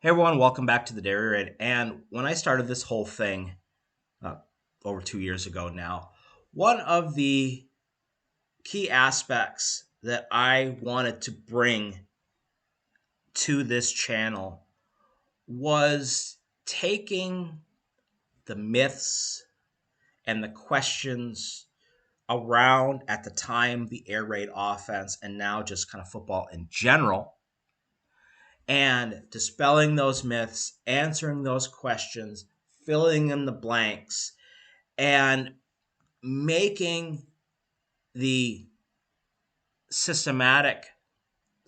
Hey everyone, welcome back to the Dairy Raid. And when I started this whole thing uh, over 2 years ago now, one of the key aspects that I wanted to bring to this channel was taking the myths and the questions around at the time the air raid offense and now just kind of football in general and dispelling those myths, answering those questions, filling in the blanks, and making the systematic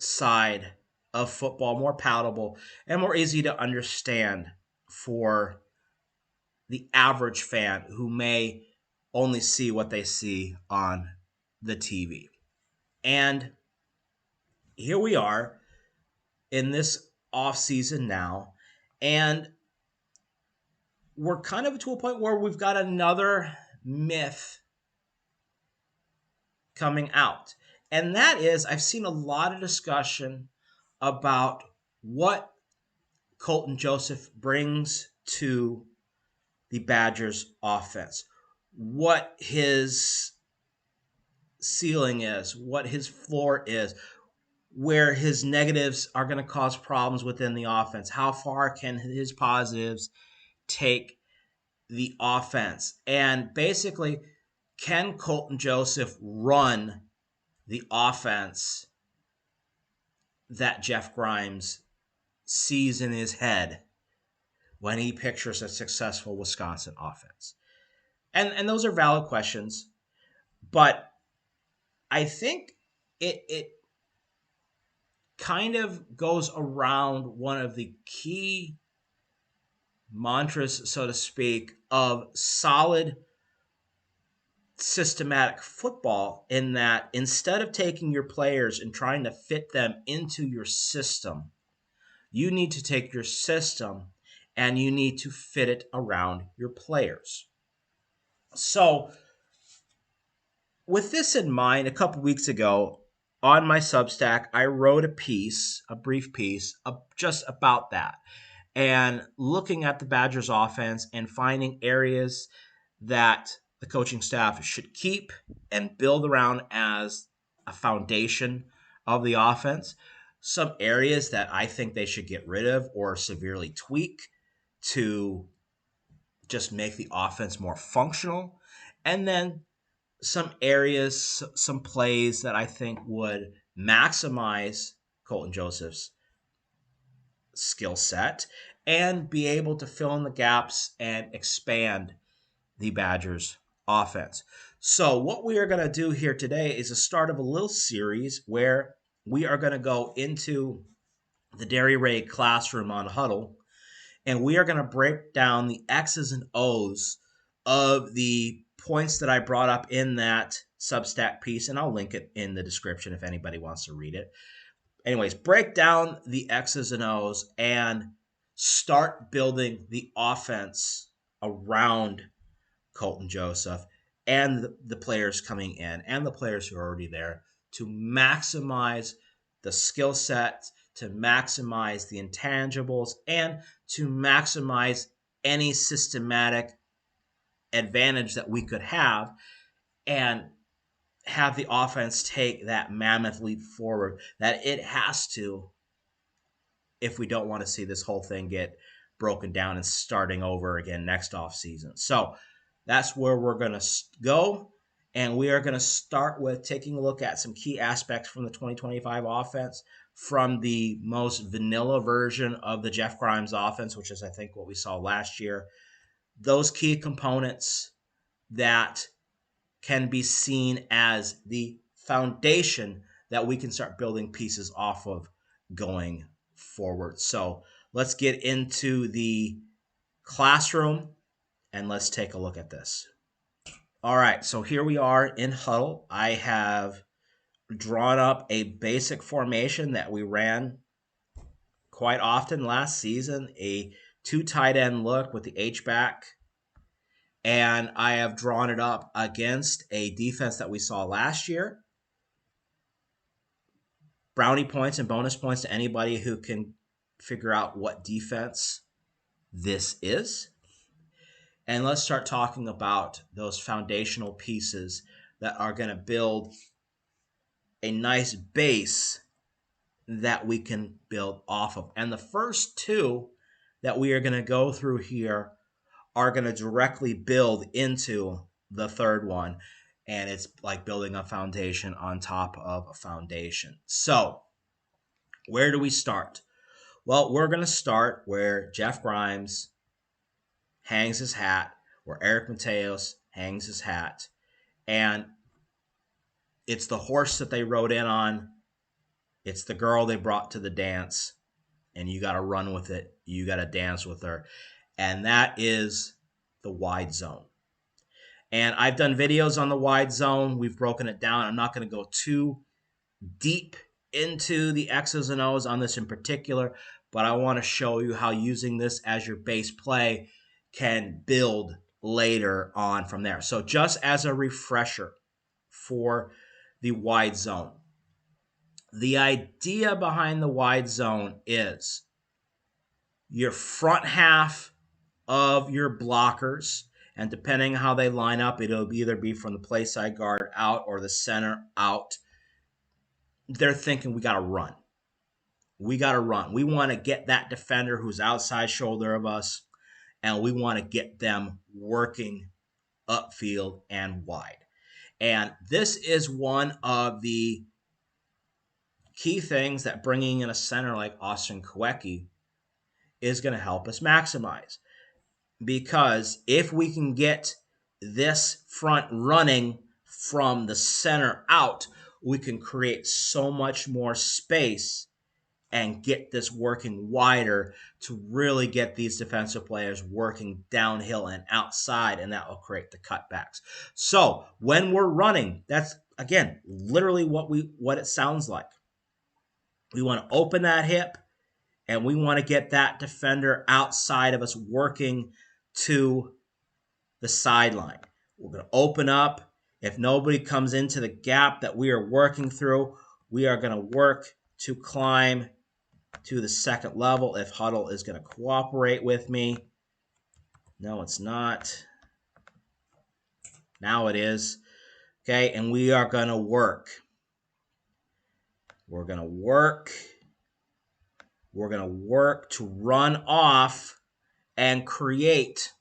side of football more palatable and more easy to understand for the average fan who may only see what they see on the TV. And here we are in this off season now, and we're kind of to a point where we've got another myth coming out. And that is, I've seen a lot of discussion about what Colton Joseph brings to the Badgers offense, what his ceiling is, what his floor is, where his negatives are going to cause problems within the offense. How far can his positives take the offense? And basically, can Colton Joseph run the offense that Jeff Grimes sees in his head when he pictures a successful Wisconsin offense? And those are valid questions, but I think it kind of goes around one of the key mantras, so to speak, of solid systematic football, in that instead of taking your players and trying to fit them into your system, you need to take your system and you need to fit it around your players. So, with this in mind, a couple weeks ago on my Substack, I wrote a brief piece, just about that, and looking at the Badgers offense and finding areas that the coaching staff should keep and build around as a foundation of the offense, some areas that I think they should get rid of or severely tweak to just make the offense more functional, and then some areas, some plays that I think would maximize Colton Joseph's skill set and be able to fill in the gaps and expand the Badgers offense. So what we are going to do here today is a start of a little series where we are going to go into the Dairy Ray classroom on Huddle, and we are going to break down the X's and O's of the points that I brought up in that Substack piece, and I'll link it in the description if anybody wants to read it. Anyways, break down the X's and O's and start building the offense around Colton Joseph and the players coming in and the players who are already there to maximize the skill set, to maximize the intangibles, and to maximize any systematic advantage that we could have, and have the offense take that mammoth leap forward that it has to, if we don't want to see this whole thing get broken down and starting over again next offseason. So that's where we're going to go. And we are going to start with taking a look at some key aspects from the 2025 offense, from the most vanilla version of the Jeff Grimes offense, which is, I think, what we saw last year. Those key components that can be seen as the foundation that we can start building pieces off of going forward. So let's get into the classroom and let's take a look at this. All right, so here we are in Huddle. I have drawn up a basic formation that we ran quite often last season, a two tight end look with the H-back. And I have drawn it up against a defense that we saw last year. Brownie points and bonus points to anybody who can figure out what defense this is. And let's start talking about those foundational pieces that are going to build a nice base that we can build off of. And the first two that we are going to go through here are going to directly build into the third one. And it's like building a foundation on top of a foundation. So, where do we start? Well, we're going to start where Jeff Grimes hangs his hat, where Eric Mateos hangs his hat. And it's the horse that they rode in on. It's the girl they brought to the dance. And you got to run with it. You got to dance with her. And that is the wide zone. And I've done videos on the wide zone. We've broken it down. I'm not going to go too deep into the X's and O's on this in particular, but I want to show you how using this as your base play can build later on from there. So just as a refresher for the wide zone, the idea behind the wide zone is your front half of your blockers, and depending on how they line up, it'll either be from the play side guard out or the center out. They're thinking we got to run. We got to run. We want to get that defender who's outside shoulder of us, and we want to get them working upfield and wide. And this is one of the key things that bringing in a center like Austin Kawecki is going to help us maximize. Because if we can get this front running from the center out, we can create so much more space and get this working wider to really get these defensive players working downhill and outside, and that will create the cutbacks. So when we're running, that's, again, literally what it sounds like. We want to open that hip, and we want to get that defender outside of us working to the sideline. We're going to open up. If nobody comes into the gap that we are working through, we are going to work to climb to the second level. If Huddle is going to cooperate with me. No, it's not. Now it is. Okay, and we are going to work. We're going to work. We're going to work to run off and create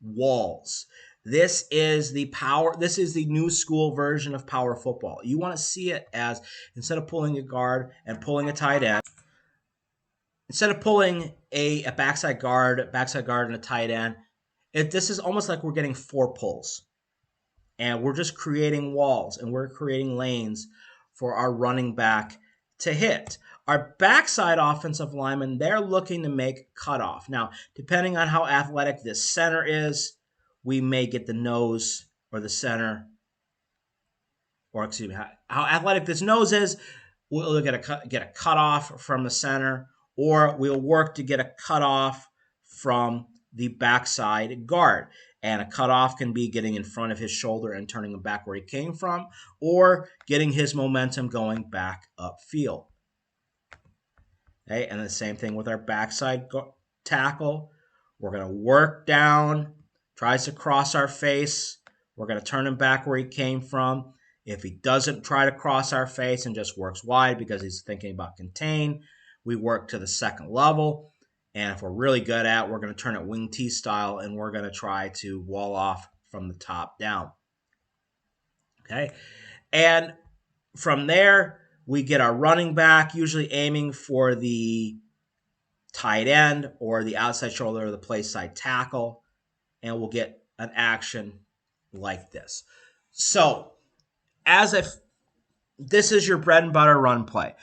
walls. This is the new school version of power football. You want to see it as, instead of pulling a guard and pulling a tight end, instead of pulling a backside guard and a tight end, this is almost like we're getting 4 pulls. And we're just creating walls, and we're creating lanes for our running back to hit. Our backside offensive linemen, they're looking to make cutoff. Now, depending on how athletic this center is, we may get the nose or the center, or excuse me, how athletic this nose is, we'll get a cutoff from the center, or we'll work to get a cutoff from the backside guard. And a cutoff can be getting in front of his shoulder and turning him back where he came from, or getting his momentum going back upfield. Okay, and the same thing with our backside tackle. We're going to work down, tries to cross our face. We're going to turn him back where he came from. If he doesn't try to cross our face and just works wide because he's thinking about contain, we work to the second level. And if we're really good at it, we're going to turn it wing T style, and we're going to try to wall off from the top down. Okay, and from there, we get our running back, usually aiming for the tight end or the outside shoulder or the play side tackle, and we'll get an action like this. So, as if this is your bread and butter run play,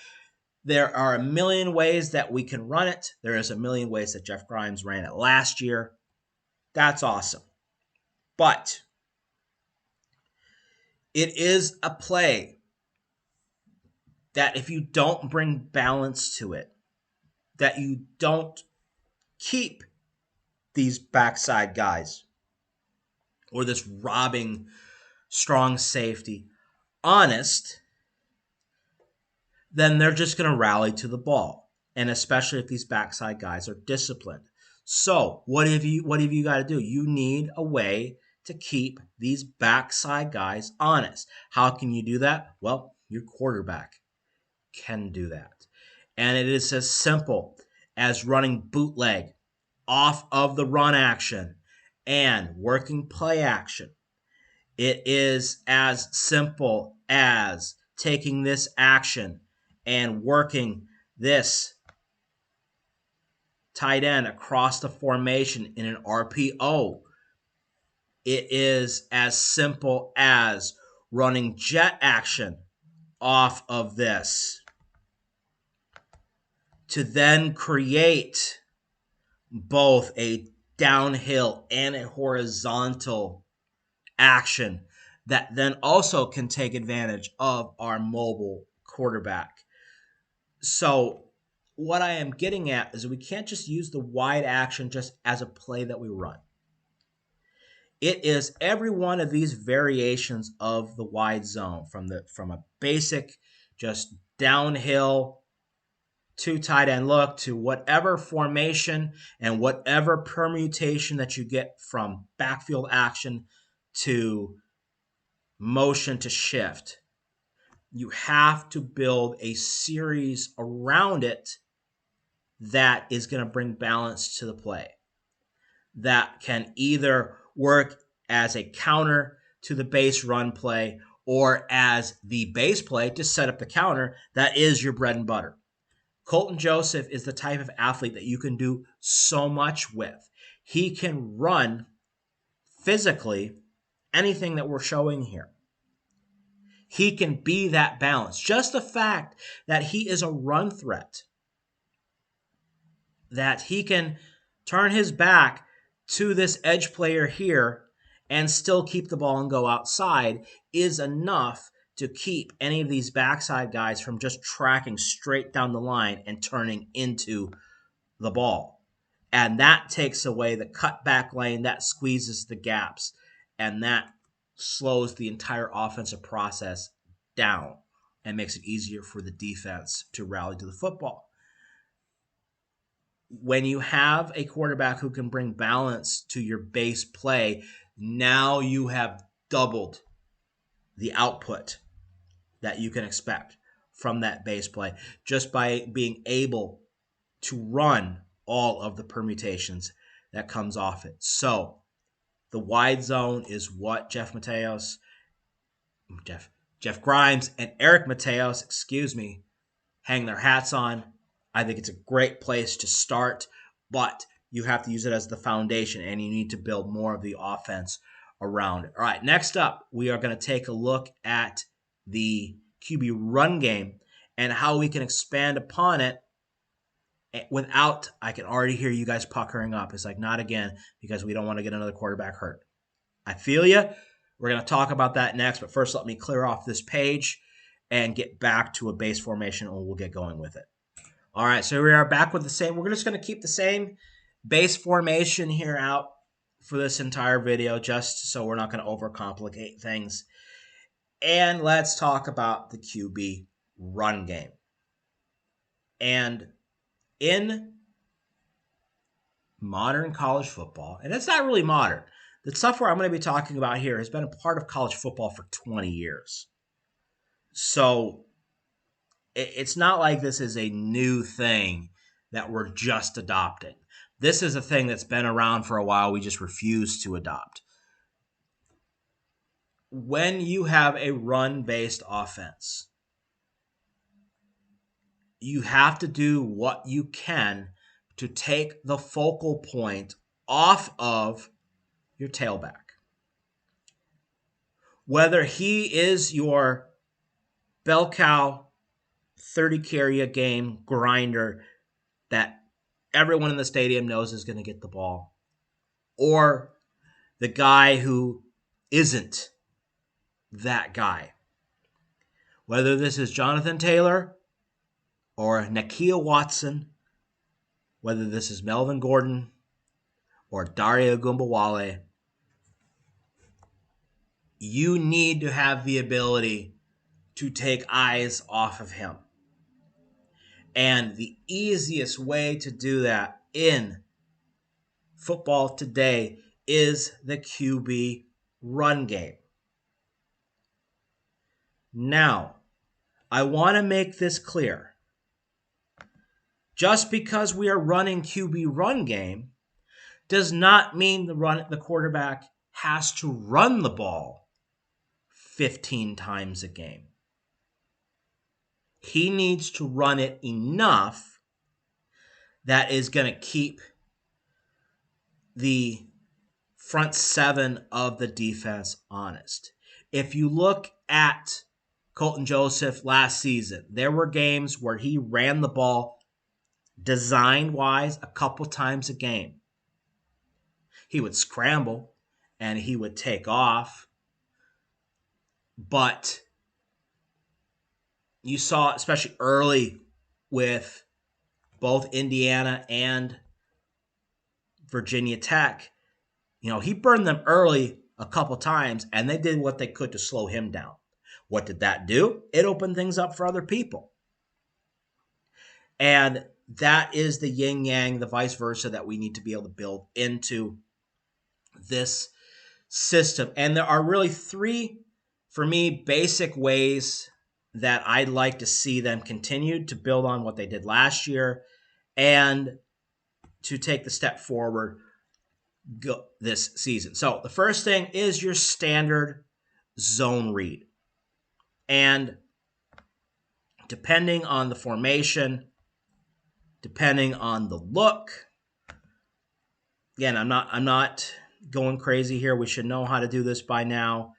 there are a million ways that we can run it. There is a million ways that Jeff Grimes ran it last year. That's awesome. But it is a play that if you don't bring balance to it, that you don't keep these backside guys or this robbing strong safety honest, then they're just going to rally to the ball. and especially if these backside guys are disciplined. So what have you got to do? You need a way to keep these backside guys honest. How can you do that? Well, your quarterback can do that. And it is as simple as running bootleg off of the run action and working play action. It is as simple as taking this action and working this tight end across the formation in an RPO. It is as simple as running jet action off of this to then create both a downhill and a horizontal action that then also can take advantage of our mobile quarterback. So what I am getting at is we can't just use the wide action just as a play that we run. It is every one of these variations of the wide zone from a basic just downhill to tight end look to whatever formation and whatever permutation that you get from backfield action to motion to shift. You have to build a series around it that is going to bring balance to the play, that can either work as a counter to the base run play or as the base play to set up the counter that is your bread and butter. Colton Joseph is the type of athlete that you can do so much with. He can run physically anything that we're showing here. He can be that balance. Just the fact that he is a run threat, that he can turn his back to this edge player here and still keep the ball and go outside is enough to keep any of these backside guys from just tracking straight down the line and turning into the ball. And that takes away the cutback lane, that squeezes the gaps, and that slows the entire offensive process down and makes it easier for the defense to rally to the football. When you have a quarterback who can bring balance to your base play, now you have doubled the output that you can expect from that base play just by being able to run all of the permutations that comes off it. So the wide zone is what Jeff Grimes and Eric Mateos, hang their hats on. I think it's a great place to start, but you have to use it as the foundation, and you need to build more of the offense around it. All right, next up, we are going to take a look at the QB run game and how we can expand upon it without, I can already hear you guys puckering up. It's like, not again, because we don't want to get another quarterback hurt. I feel you. We're going to talk about that next, but first let me clear off this page and get back to a base formation, and we'll get going with it. All right, so we are back with the same. We're just going to keep the same base formation here out for this entire video, just so we're not going to overcomplicate things. And let's talk about the QB run game. And in modern college football, and it's not really modern, the software I'm going to be talking about here has been a part of college football for 20 years. So it's not like this is a new thing that we're just adopting. This is a thing that's been around for a while. We just refuse to adopt. When you have a run-based offense, you have to do what you can to take the focal point off of your tailback. Whether he is your bell cow, 30 carry a game grinder that everyone in the stadium knows is going to get the ball, or the guy who isn't that guy. Whether this is Jonathan Taylor or Nakia Watson, whether this is Melvin Gordon or Dario Gumbawale, you need to have the ability to take eyes off of him. And the easiest way to do that in football today is the QB run game. Now, I want to make this clear. Just because we are running QB run game does not mean the quarterback has to run the ball 15 times a game. He needs to run it enough that is going to keep the front seven of the defense honest. If you look at Colton Joseph last season, there were games where he ran the ball design-wise a couple times a game. He would scramble and he would take off, but you saw, especially early with both Indiana and Virginia Tech, he burned them early a couple times, and they did what they could to slow him down. What did that do? It opened things up for other people. And that is the yin-yang, the vice versa, that we need to be able to build into this system. And there are really three, for me, basic ways that I'd like to see them continue to build on what they did last year and to take the step forward this season. So the first thing is your standard zone read. And depending on the formation, depending on the look, again, I'm not going crazy here. We should know how to do this by now.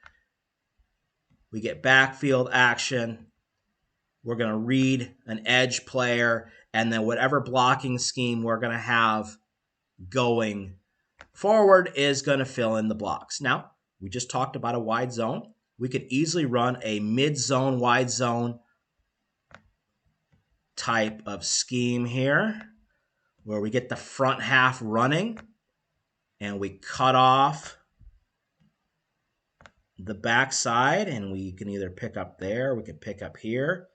We get backfield action. We're going to read an edge player, and then whatever blocking scheme we're going to have going forward is going to fill in the blocks. Now, we just talked about a wide zone. We could easily run a mid-zone, wide zone type of scheme here where we get the front half running and we cut off the backside, and we can either pick up there, we can pick up here,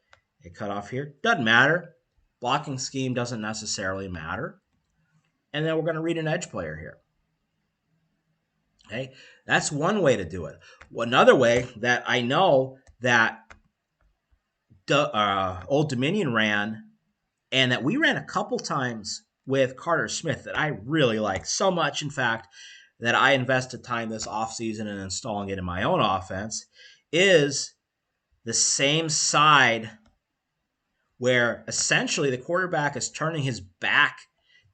and cut off here. Doesn't matter. Blocking scheme doesn't necessarily matter. And then we're going to read an edge player here. Okay, that's one way to do it. Another way that I know that Old Dominion ran, and that we ran a couple times with Carter Smith that I really like so much, in fact, that I invested time this offseason in installing it in my own offense, is the same side where essentially the quarterback is turning his back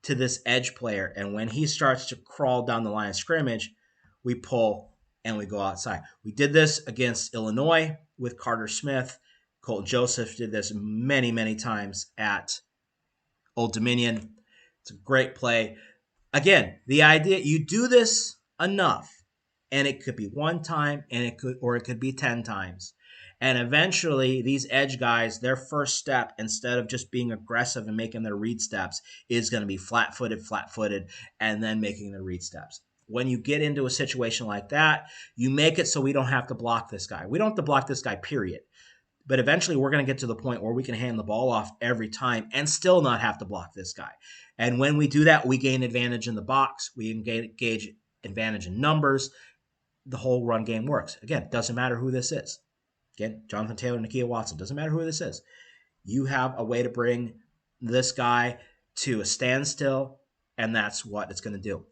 to this edge player, and when he starts to crawl down the line of scrimmage, we pull and we go outside. We did this against Illinois with Carter Smith. Colton Joseph did this many, many times at Old Dominion. It's a great play. Again, the idea, you do this enough, and it could be one time, and it could be 10 times. And eventually, these edge guys, their first step, instead of just being aggressive and making their read steps, is going to be flat-footed, and then making their read steps. When you get into a situation like that, you make it so we don't have to block this guy. We don't have to block this guy, period. But eventually, we're going to get to the point where we can hand the ball off every time and still not have to block this guy. And when we do that, we gain advantage in the box. We engage advantage in numbers. The whole run game works. Again, it doesn't matter who this is. Again, Jonathan Taylor, Nakia Watson, doesn't matter who this is. You have a way to bring this guy to a standstill, and that's what it's going to do.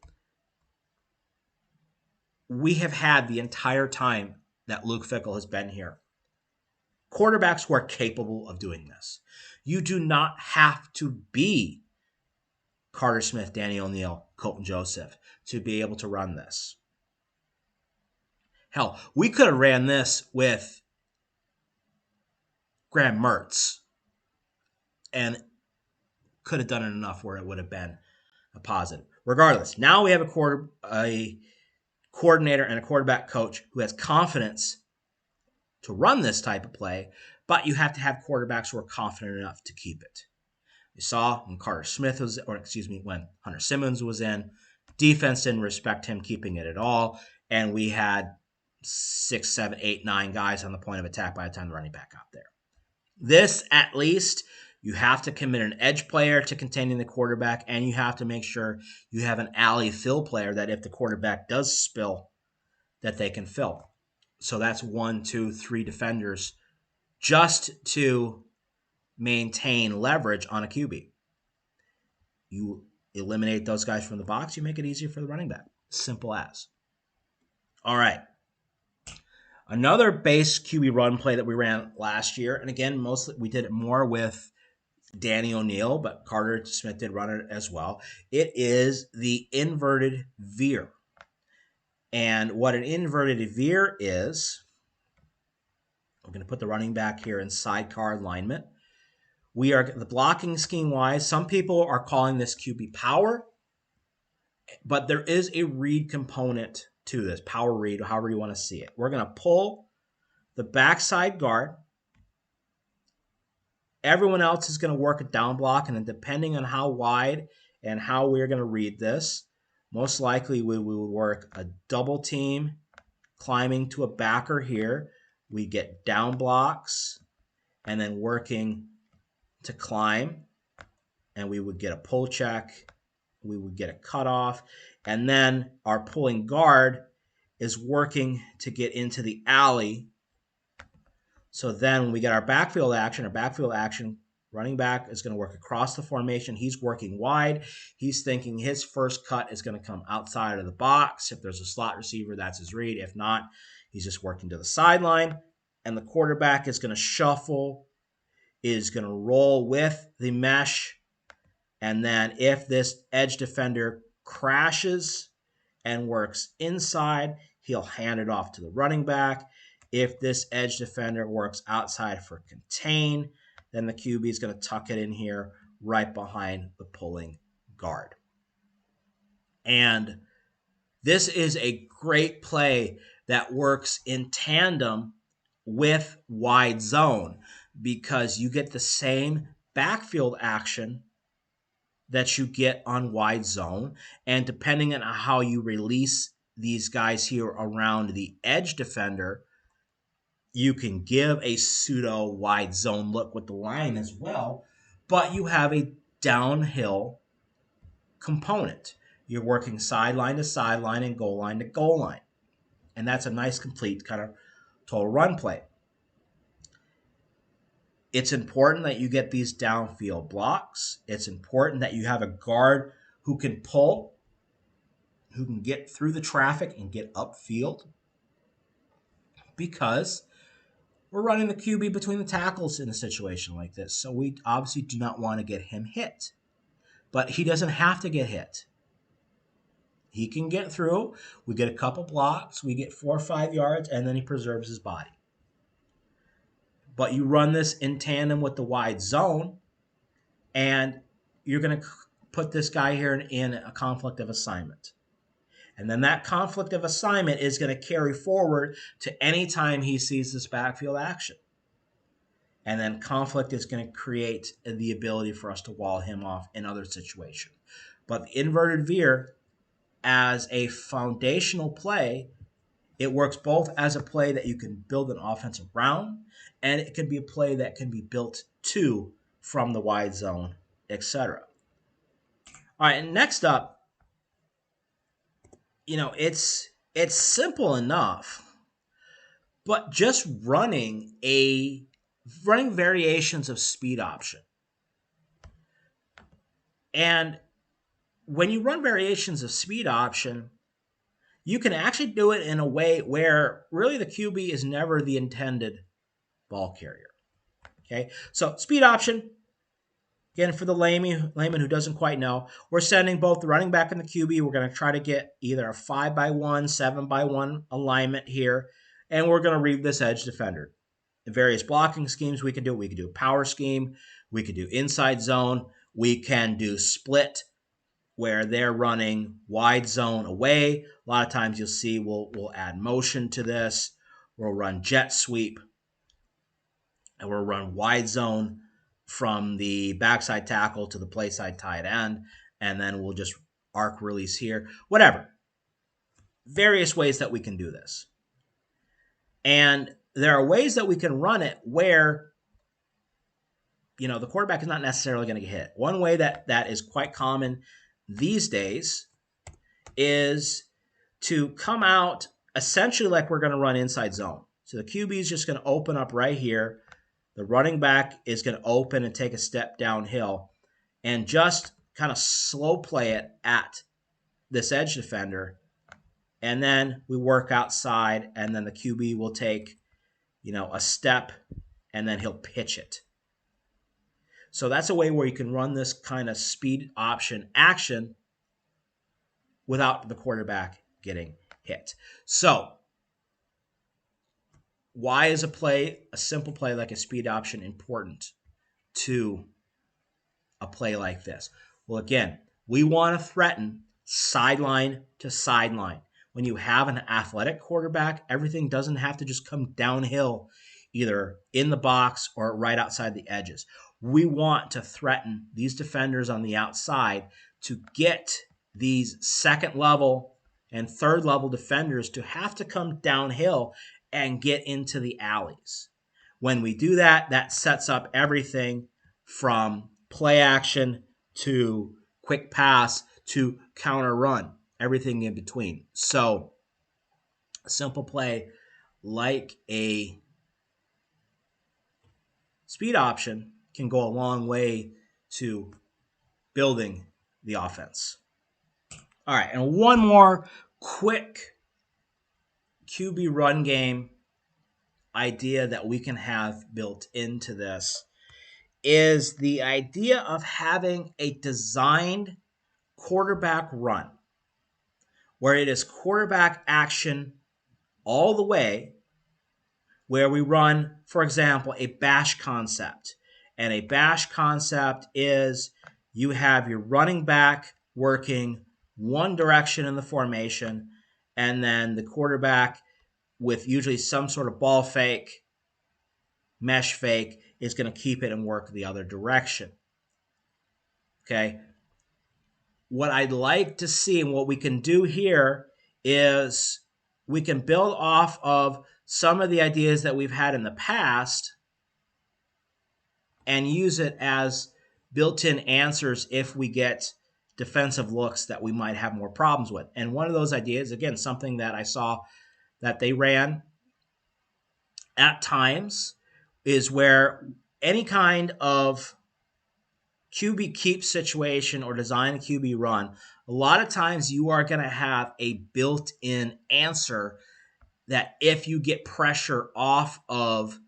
We have had the entire time that Luke Fickell has been here quarterbacks who are capable of doing this. You do not have to be Carter Smith, Danny O'Neal, Colton Joseph to be able to run this. Hell, we could have ran this with Graham Mertz and could have done it enough where it would have been a positive. Regardless, now we have a coordinator and a quarterback coach who has confidence to run this type of play, but you have to have quarterbacks who are confident enough to keep it. You saw when when Hunter Simmons was in, defense didn't respect him keeping it at all, and we had 6, 7, 8, 9 guys on the point of attack by the time the running back got there. This, at least, You have to commit an edge player to containing the quarterback, and you have to make sure you have an alley fill player that if the quarterback does spill, that they can fill. So that's 1, 2, 3 defenders just to maintain leverage on a QB. You eliminate those guys from the box, you make it easier for the running back. Simple as. All right. Another base QB run play that we ran last year, and again, mostly we did it more with Danny O'Neil, but Carter Smith did run it as well. It is the inverted veer. And what an inverted veer is, we're going to put the running back here in sidecar alignment. We are the blocking scheme wise. Some people are calling this QB power, but there is a read component to this, power read, however you want to see it. We're going to pull the backside guard. Everyone else is going to work a down block, and then depending on how wide and how we're going to read this, most likely we will work a double team climbing to a backer here. We get down blocks and then working to climb, and we would get a pull check. We would get a cutoff, and then our pulling guard is working to get into the alley. So then when we get our backfield action, running back is going to work across the formation. He's working wide. He's thinking his first cut is going to come outside of the box. If there's a slot receiver, that's his read. If not, he's just working to the sideline. And the quarterback is going to shuffle, is going to roll with the mesh. And then if this edge defender crashes and works inside, he'll hand it off to the running back. If this edge defender works outside for contain, then the QB is going to tuck it in here right behind the pulling guard. And this is a great play that works in tandem with wide zone because you get the same backfield action that you get on wide zone. And depending on how you release these guys here around the edge defender, you can give a pseudo wide zone look with the line as well, but you have a downhill component. You're working sideline to sideline and goal line to goal line. And that's a nice, complete kind of total run play. It's important that you get these downfield blocks. It's important that you have a guard who can pull, who can get through the traffic and get upfield, because we're running the QB between the tackles in a situation like this. So we obviously do not want to get him hit. But he doesn't have to get hit. He can get through. We get a couple blocks. We get 4 or 5 yards, and then he preserves his body. But you run this in tandem with the wide zone, and you're going to put this guy here in a conflict of assignment. And then that conflict of assignment is going to carry forward to any time he sees this backfield action. And then conflict is going to create the ability for us to wall him off in other situations. But the inverted veer, as a foundational play, it works both as a play that you can build an offense around, and it can be a play that can be built to from the wide zone, etc. All right, and next up, it's simple enough, but just running variations of speed option. And when you run variations of speed option, you can actually do it in a way where really the QB is never the intended ball carrier. Okay, so speed option, again, for the layman who doesn't quite know, we're sending both the running back and the QB. We're going to try to get either a 5x1, 7x1 alignment here, and we're going to read this edge defender. In various blocking schemes we can do. We can do a power scheme. We could do inside zone. We can do split, where they're running wide zone away. A lot of times you'll see we'll add motion to this. We'll run jet sweep, and we'll run wide zone from the backside tackle to the play side tight end, and then we'll just arc release here. Whatever. Various ways that we can do this. And there are ways that we can run it where the quarterback is not necessarily going to get hit. One way that is quite common these days is to come out essentially like we're going to run inside zone. So the QB is just going to open up right here. The running back is going to open and take a step downhill and just kind of slow play it at this edge defender. And then we work outside, and then the QB will take, a step, and then he'll pitch it. So that's a way where you can run this kind of speed option action without the quarterback getting hit. So why is a simple play like a speed option important to a play like this? Well, again, we want to threaten sideline to sideline. When you have an athletic quarterback, everything doesn't have to just come downhill, either in the box or right outside the edges. We want to threaten these defenders on the outside to get these second level and third level defenders to have to come downhill and get into the alleys. When we do that, that sets up everything from play action to quick pass to counter run, everything in between. So a simple play like a speed option can go a long way to building the offense. All right, and one more quick QB run game idea that we can have built into this is the idea of having a designed quarterback run where it is quarterback action all the way, where we run, for example, a bash concept. And a bash concept is you have your running back working one direction in the formation, and then the quarterback with usually some sort of ball fake, mesh fake, is going to keep it and work the other direction. Okay. What I'd like to see and what we can do here is we can build off of some of the ideas that we've had in the past and use it as built-in answers if we get defensive looks that we might have more problems with. And one of those ideas, again, something that I saw that they ran at times, is where any kind of QB keep situation or design a QB run, a lot of times you are going to have a built-in answer that if you get pressure off of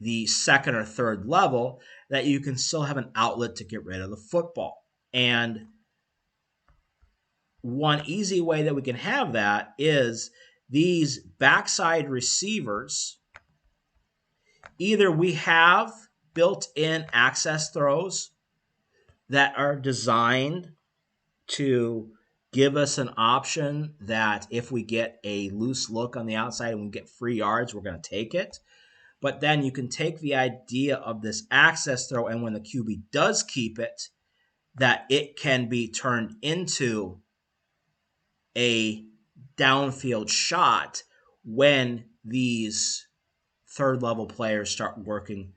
the second or third level, that you can still have an outlet to get rid of the football. And one easy way that we can have that is these backside receivers. Either we have built-in access throws that are designed to give us an option that if we get a loose look on the outside and we get free yards, we're going to take it. But then you can take the idea of this access throw, and when the QB does keep it, that it can be turned into a downfield shot when these third level players start working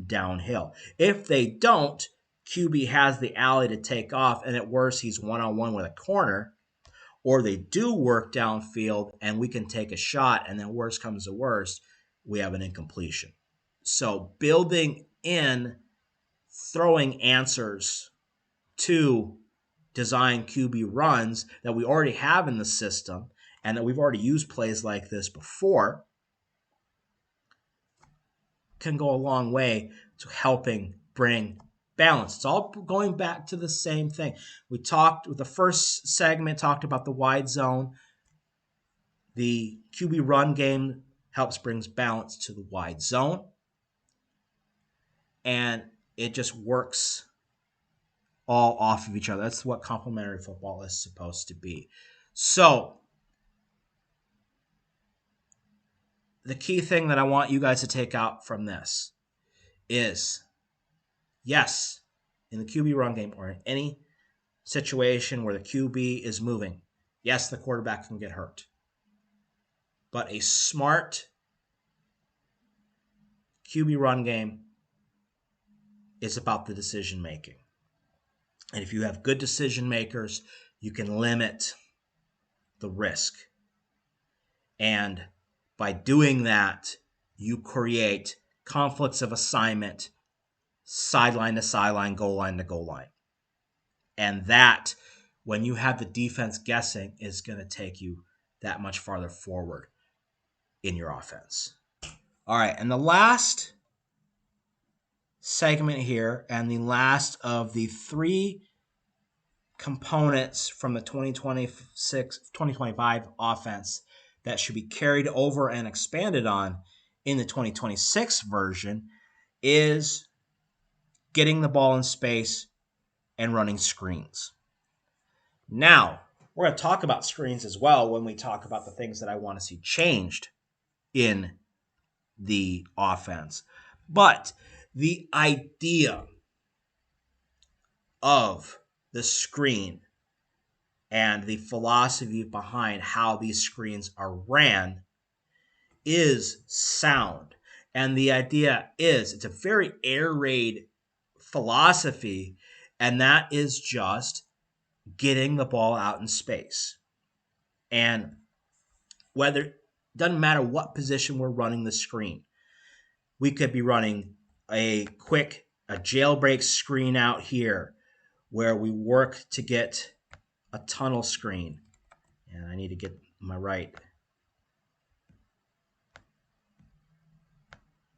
downhill. If they don't, QB has the alley to take off, and at worst, he's one-on-one with a corner, or they do work downfield and we can take a shot, and then worst comes to worst, we have an incompletion. So building in throwing answers to design QB runs that we already have in the system and that we've already used plays like this before can go a long way to helping bring balance. It's all going back to the same thing. We talked with the first segment, talked about the wide zone. The QB run game helps brings balance to the wide zone. And it just works all off of each other. That's what complementary football is supposed to be. So the key thing that I want you guys to take out from this is, yes, in the QB run game or in any situation where the QB is moving, yes, the quarterback can get hurt. But a smart QB run game is about the decision making. And if you have good decision makers, you can limit the risk. And by doing that, you create conflicts of assignment, sideline to sideline, goal line to goal line. And that, when you have the defense guessing, is going to take you that much farther forward in your offense. All right, and the last segment here, and the last of the three components from the 2025 offense that should be carried over and expanded on in the 2026 version, is getting the ball in space and running screens. Now, we're going to talk about screens as well when we talk about the things that I want to see changed in the offense. But the idea of the screen and the philosophy behind how these screens are ran is sound. And the idea is, it's a very air raid philosophy, and that is just getting the ball out in space. And doesn't matter what position we're running the screen. We could be running a jailbreak screen out here where we work to get a tunnel screen. And I need to get my right.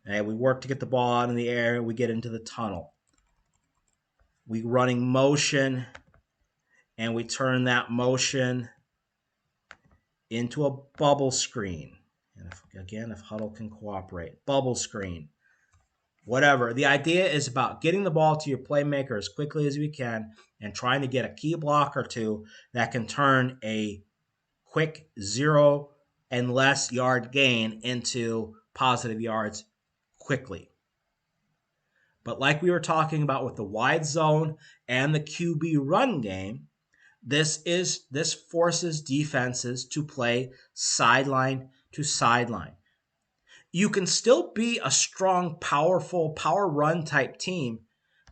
And we work to get the ball out in the air, and we get into the tunnel. We running motion, and we turn that motion into a bubble screen. And if Huddle can cooperate, bubble screen, whatever. The idea is about getting the ball to your playmaker as quickly as we can and trying to get a key block or two that can turn a quick 0 and less yard gain into positive yards quickly. But like we were talking about with the wide zone and the QB run game, this forces defenses to play sideline to sideline. You can still be a strong, powerful, power run type team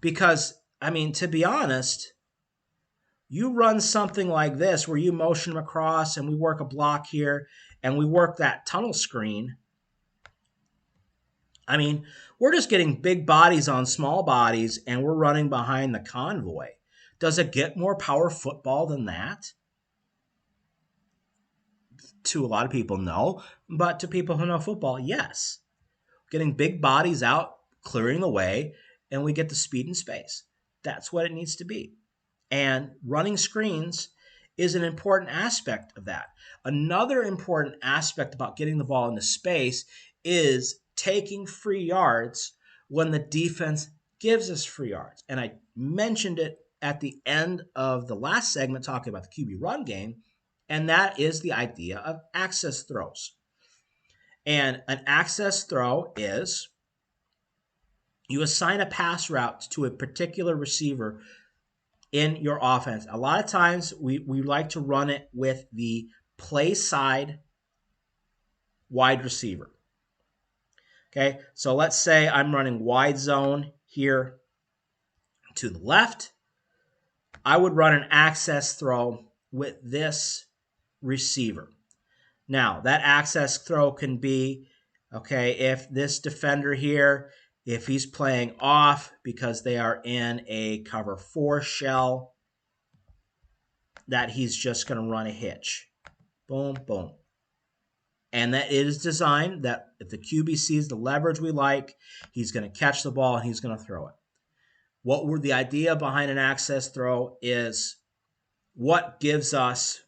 because, to be honest, you run something like this where you motion them across and we work a block here and we work that tunnel screen. We're just getting big bodies on small bodies and we're running behind the convoy. Does it get more power football than that? To a lot of people, no. But to people who know football, yes. Getting big bodies out, clearing the way, and we get the speed and space. That's what it needs to be. And running screens is an important aspect of that. Another important aspect about getting the ball into space is taking free yards when the defense gives us free yards. And I mentioned it at the end of the last segment talking about the QB run game, and that is the idea of access throws. And an access throw is you assign a pass route to a particular receiver in your offense. A lot of times we like to run it with the play side wide receiver. Okay, so let's say I'm running wide zone here to the left. I would run an access throw with this receiver. Now, that access throw can be, if this defender here, if he's playing off because they are in a cover 4 shell, that he's just going to run a hitch. Boom, boom. And that it is designed that if the QB sees the leverage we like, he's going to catch the ball and he's going to throw it. The idea behind an access throw is what gives us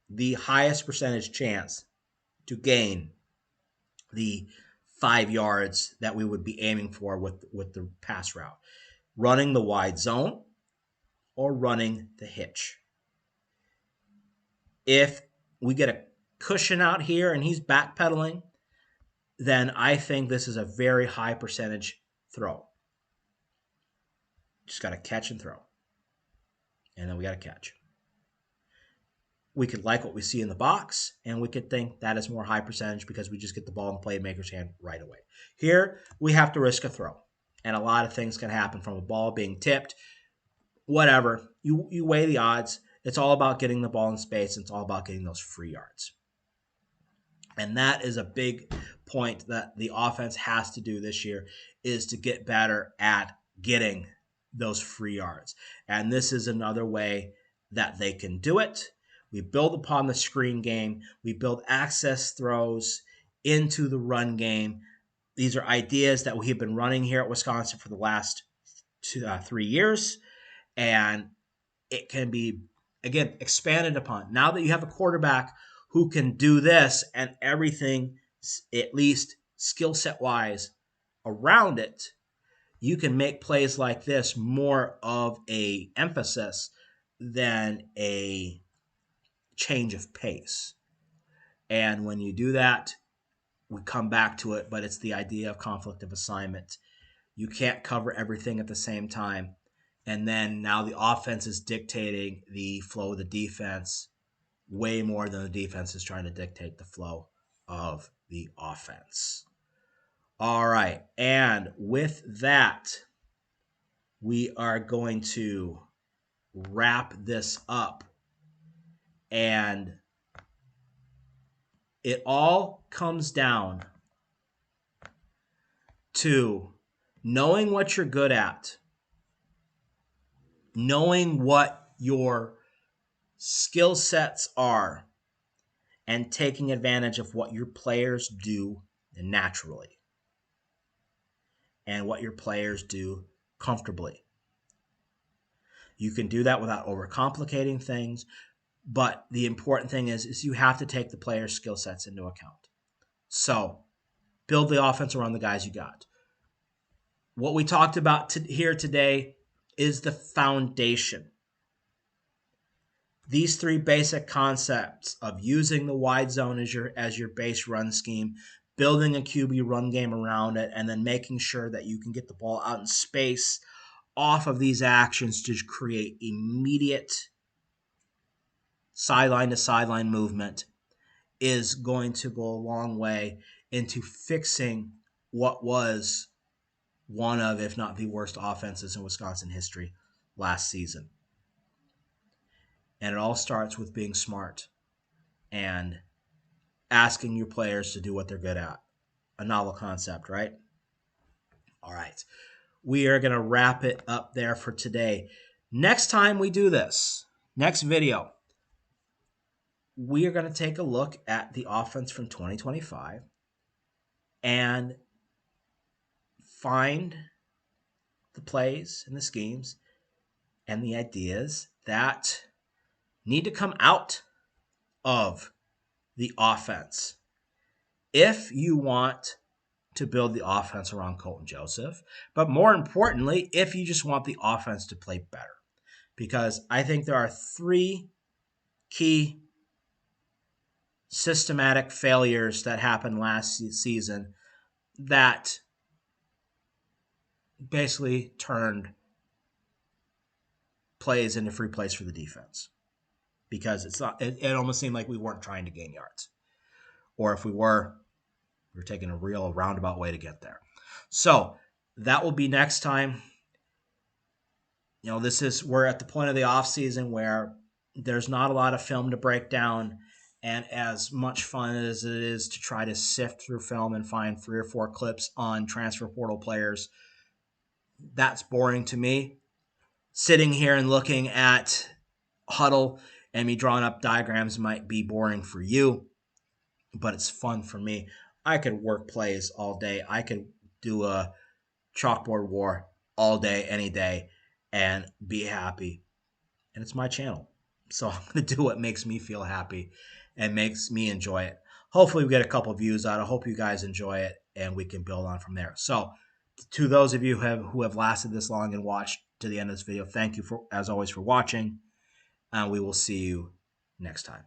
the highest percentage chance to gain the 5 yards that we would be aiming for with the pass route. Running the wide zone or running the hitch. If we get a cushion out here and he's backpedaling, then I think this is a very high percentage throw. Just got to catch and throw. And then we got to catch. We could like what we see in the box, and we could think that is more high percentage because we just get the ball in the playmaker's hand right away. Here, we have to risk a throw. And a lot of things can happen from a ball being tipped, whatever. You weigh the odds. It's all about getting the ball in space. It's all about getting those free yards. And that is a big point that the offense has to do this year, is to get better at getting those free yards. And this is another way that they can do it. We build upon the screen game. We build access throws into the run game. These are ideas that we have been running here at Wisconsin for the last 3 years. And it can be, again, expanded upon. Now that you have a quarterback who can do this and everything, at least skill set wise, around it, you can make plays like this more of a emphasis than a change of pace. And when you do that, we come back to it, but it's the idea of conflict of assignment. You can't cover everything at the same time. And then now the offense is dictating the flow of the defense way more than the defense is trying to dictate the flow of the offense. All right. And with that, we are going to wrap this up. And it all comes down to knowing what you're good at, knowing what your skill sets are, and taking advantage of what your players do naturally and what your players do comfortably. You can do that without overcomplicating things, but the important thing is you have to take the players' skill sets into account. So build the offense around the guys you got. What we talked about here today is the foundation. These three basic concepts of using the wide zone as your base run scheme, building a QB run game around it, and then making sure that you can get the ball out in space off of these actions to create immediate sideline to sideline movement is going to go a long way into fixing what was one of, if not the worst offenses in Wisconsin history last season. And it all starts with being smart and asking your players to do what they're good at. A novel concept, right? All right. We are going to wrap it up there for today. Next time we do this, next video, we are going to take a look at the offense from 2025 and find the plays and the schemes and the ideas that need to come out of the offense if you want to build the offense around Colton Joseph, but more importantly, if you just want the offense to play better. Because I think there are three key systematic failures that happened last season that basically turned plays into free plays for the defense. Because it almost seemed like we weren't trying to gain yards. Or if we were taking a real roundabout way to get there. So that will be next time. You know, we're at the point of the offseason where there's not a lot of film to break down. And as much fun as it is to try to sift through film and find 3 or 4 clips on transfer portal players, that's boring to me. Sitting here and looking at huddle and me drawing up diagrams might be boring for you, but it's fun for me. I could work plays all day. I could do a chalkboard war all day, any day, and be happy. And it's my channel. So I'm going to do what makes me feel happy and makes me enjoy it. Hopefully we get a couple views out. I hope you guys enjoy it and we can build on from there. So to those of you who have lasted this long and watched to the end of this video, thank you as always for watching. And we will see you next time.